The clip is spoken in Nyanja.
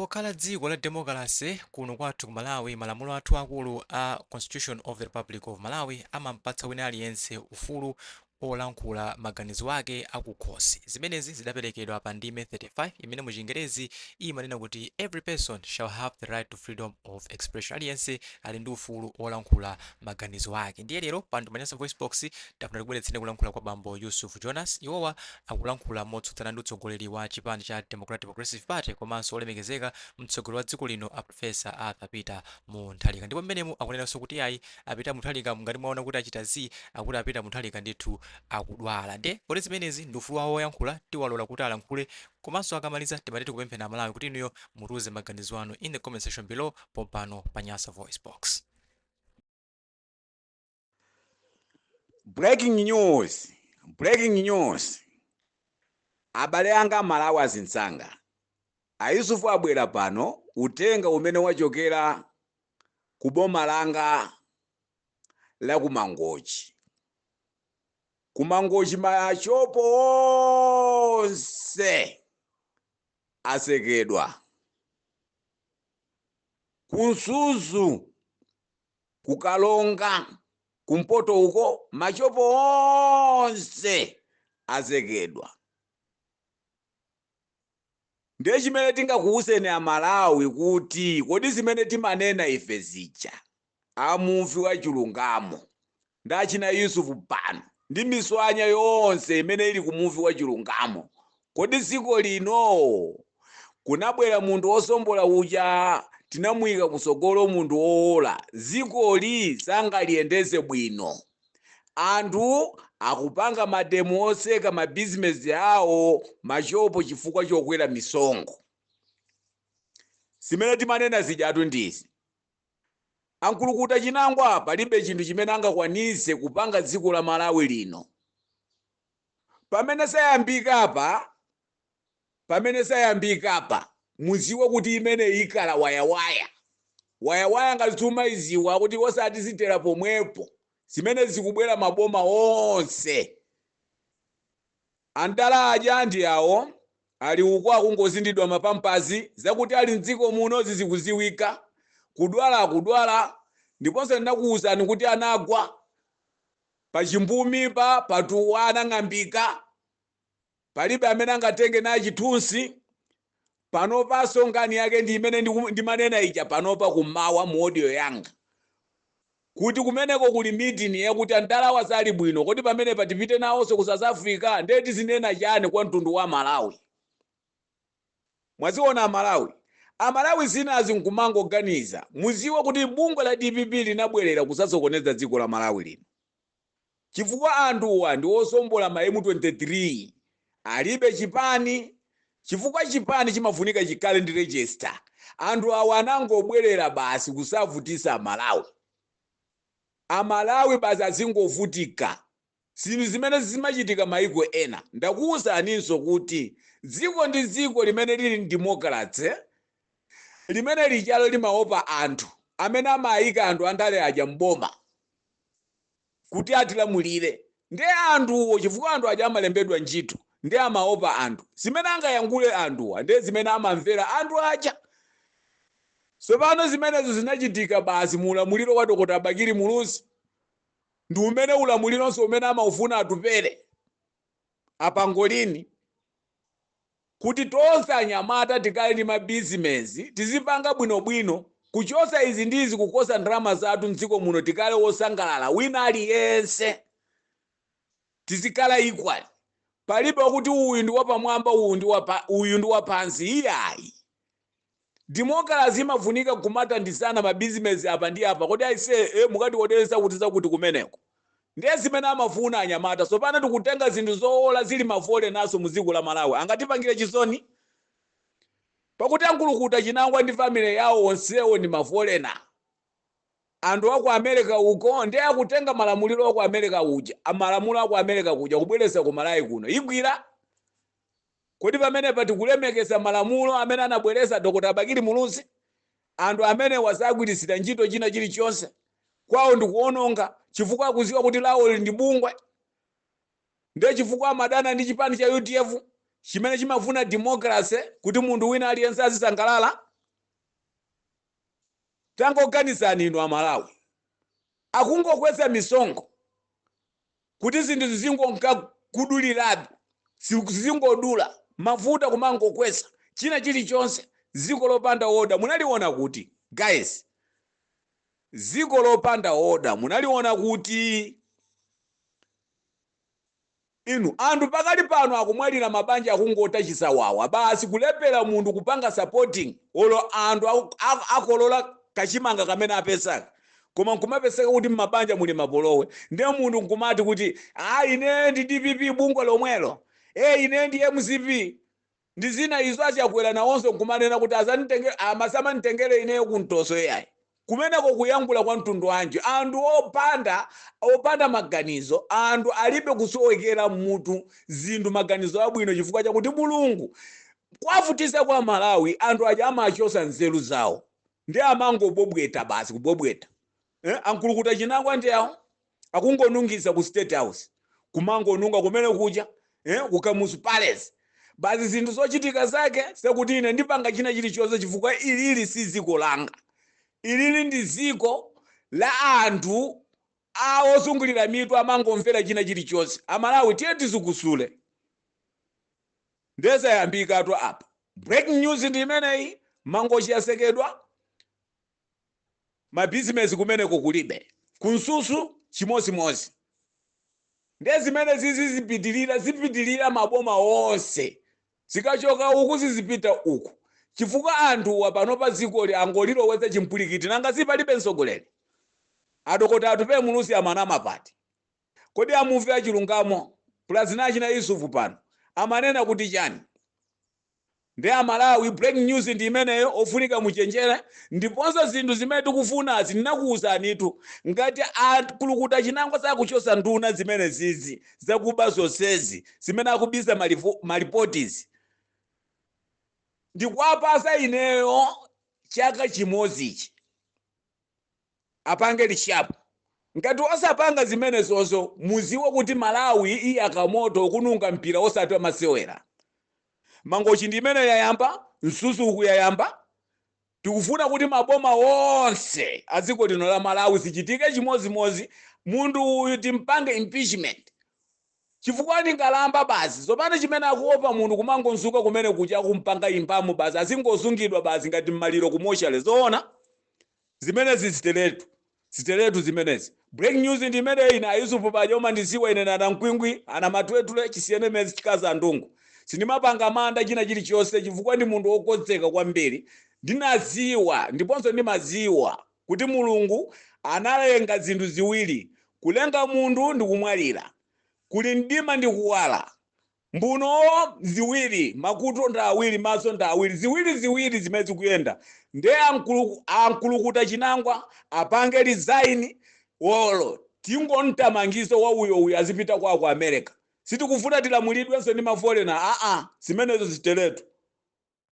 Pokhala dziko la democracy kuno kwathu ku Malawi, malamulo athu akulu a Constitution of the Republic of Malawi amampatsa wina aliyense ufulu olankhula maganizo ake akukhosi. Zimenezi zidaperekedwa pa ndime 35 imene mu Chingerezi imanena kuti every person shall have the right to freedom of expression. Aliyense ali ndi ufulu olankhula maganizo ake. Ndiye lero pa Manyasa Voice Box tafuna kubweretseni kulankhula kwa Bambo Yusuf Jonas. Iwowa akulankhula motsutsana ndi utsogoleri wa chipani cha Democratic Progressive Party komanso olemekezeka mtsogoleri wa dziko lino a Professor Arthur Peter Mutharika. Ndipo mmenemu akunenanso kuti ayi apita Mutharika ngati mwaona kuti achita zi akuti apita Mutharika ndithu akudwala. Nde poti zimenezi ndi ufulu wawo oyankhula tiwalola kuti alankhule komanso akamaliza timateti kupemphera Malawi kuti inuyo mutuze maganizo anu in the comment section below pompano pa Nyasa Voice Box. Breaking news. Abale anga Malawi azinsanga. Ayusufu abwera pano utenga umene wachokera ku boma langa la kumangochi. Kumangochi mashopo onse asekedwa. Kunsuzu, kukalonga, kumpoto uko mashopo onse asekedwa. Ndiye chimene tingakuwuzeni Amalawi kuti kodi zimene timanena ife zija amufi wa chilungamo ndachina Yusufu pano ndi miswanya yonse imene ili kumufi wa chilungamo. Kodi dziko lino kunabwera munthu osombola uja tinamuyika kusogolo munthu woola, dzikoli sangaliyendeze bwino. Anthu akupanga mademo oseka mabizinesi awo mashopo chifukwa chokwera misongo. Simene timanena zijatu ndizi. Ankulukuta chinangwa palibe chinthu chimene angakwanise kupanga dziko la Malawi lino. Pamene sayambika apa muziwe kuti imene ikala wayawaya. Wayawaya ngazituma iziwa kuti osati zitera pomwepo. Zimene zikubwera maboma onse. Andala aja ndi awo ali uko akungozindidwa mapampazi zakuti ali mdziko muno zizikuziwika. Kudwala ndiponso ndinakuwuzani kuti anagwa pa chimbumi patuwa anang'ambika. Palibe amene angatenge naye chithunsi. Panopa songani yake ndi imene ndimanena ija panopa kumawa mu audio yanga. Kuti kumeneko kuli meeting yakuti andalawa sali bwino kodi pamene patipite nawonso ku South Africa ndeti zinena chani kwa mtundu wa Malawi. Mwaziona Amalawi zinazi nkumangoganiza muziwe kuti bungwe la DPP linabwerera kusasokoneza dziko la Malawi lino. Chifukwa anthuwa ndi osombola ma M23 alibe chipani. Chifukwa chipani chimafunika chikale ndi register. Anthu awa anangobwerera basi kusavutisa Amalawi basi azingovutika. Zinthu zimene zimachitika maiko ena. Ndakuwuzaninso kuti dziko ndi dziko limene lili democracy limene lichalo limaopa anthu amene amayika anthu andale aja mboma kuti atilamulire. Ndi anthuwo chifukwa anthu aja amalembedwa ntchito ndi amaopa anthu. Zimene angayankhule anthuwa ndi zimene amamvera anthu aja. Tsopano zimenezo zinachitika basi muulamuliro wa Dr. Bakiri Muluzi. Ndi umene ulamulironso umene amaufuna atupere apangolini. Kuti tonse anyamata tikale ndi mabizinesi tizipanga bwinobwino kuchosa izi ndizi kukosa ndalama zathu mdziko muno tikale wosangalala wina aliyense. Tizikala equal. Palibe kuti uyu ndi wapamwamba uyu ndi wapansi iyayi. Democracy imafunika kumatandizana mabizinesi apa ndi apa kodi aise mukati wodelesa kuti kumeneko. Ndiye zimene amafuna anyamata. Sopano tikutenga zinthu zoola zili mafole naso muziko la Malawi. Angatipangire chisoni. Pakuti ankulukuta chinangwa ndi family yawo onsewo ndi mafolena. Anthu aku America uko ndiye akutenga malamuliro aku America uja. Amalamulo aku America kuja kubweresa ku Malawi kuno. Igwira. Kodi pamene patikulemekeza malamulo amene anabweresa Dr. Bakiri Muluzi. Anthu amene wasagwirisira ntchito china chilichonse. Kwawo ndikuononga chifukwa akuziwa kuti lawo ndi bungwe. Ndiye chifukwa amadana ndi chipani cha UTF chimene chimafuna democracy kuti munthu wina aliyense azisangalala. tangoganizani inu Amalawi akungokweza misonkho kuti zinthu zizingokudulirabe zizingodula mafuta kumangokweza china chilichonse dziko lopanda oda. Munaliona kuti guys, dziko lopanda oda munaliona kuti inu anthu pakali pano akumwalira mabanja akungota chisawawa basi kulepera munthu kupanga supporting olo anthu akolola kachimanga kamene apesaka koma nkumapeseka kuti mmabanja muli mapolowe ndiye munthu nkumati kuti ine ndi DPP bungwe lomwelo ine ndi MCP ndi zina izo achakwera nawonso nkumanena kuti amasamanitengere ineyo kuntoso yayi kumeneko kuyankhula kwa mtundu wanji anthu opanda maganizo anthu alibe kusowekera mutu zinthu maganizo abwino chifukwa chakuti mulungu kwavutisa kwa Malawi anthu aja amachosa nzeru zawo ndi amangobobweta basi kubobweta ankulukuta chinangwa ndi awo akungonungisa ku State House kumangonunga kumene kucha kukamuzu palace basi zinthu zochitika zake sekuti ine ndipanga china chilichonse chifukwa ilili si dziko langa, ilili ndi dziko la anthu ozungulira mitu amangomvera china chilichonse. Amalawi tiye tizikusule ndeza yambikatu apa. Breaking news ndi imeneyi, mangochi yasekedwa mabizinesi kumeneko kulibe kunsusu chimozimozi ndezimene zipitilira maboma onse zikachoka uku zizipita uku chifukwa anthu wapano pa dziko li angoliloweza chimpulikiti nanga zipalibe mtsogoleri adokota atupe mulusi amanama pati kodi amuve achilungamo Plazinachi na Yusufu pano amanena kuti chani. Ndi Amalawi breaking news ndi imeneyo ofunika muchenjera ndiponso zinthu zimene tikufuna zinakuwuzanitu ngati akulukuta chinangwa sakuchosa nduna zimene zizi zakuba zonsezi zimene akubisa malipotizi ndikwapasa ineyo chaka chimozichi apange lishapu ngati osapanga zimene zonso muziwe kuti Malawi iyi akamoto kununga mpira osati amasewera. Mangochi ndi imene yayamba nsusu uku yayamba tikufuna kuti maboma onse adziko lino la Malawi sichitike chimozimozi munthu uyu timpange impeachment chifukwa ndingalamba basi zopanda chimene akuopa munthu kumangonsuka kumene kucha kumpanga impamu basi azingozungidwa basi ngati mmaliro kumoshale zoona zimene ziziteretu zimenezi. Breaking news ndi imene ina Yusufu Pajoma ndisiwa ine na Nkwingwi ana matwetule chisiyene mezi chikaza ndungu sinimapanga manda china chilichonse chifukwa ndi munthu wokonzeka kwambiri ndinaziwa ndiponso ndimaziwa kuti Mulungu analenga zinthu ziwiri kulenga munthu ndi kumwalira kuli mdima ndi kuwala mbuno ziwiri makuto ndi awiri maso ndi awiri ziwiri zimene zikuyenda ndiye ankulukuta chinangwa apange design wolo tingontamangiso wa uyo azipita kwa America sitikufuna tilamulidwenso ndi mafolena zimenezo ziteretu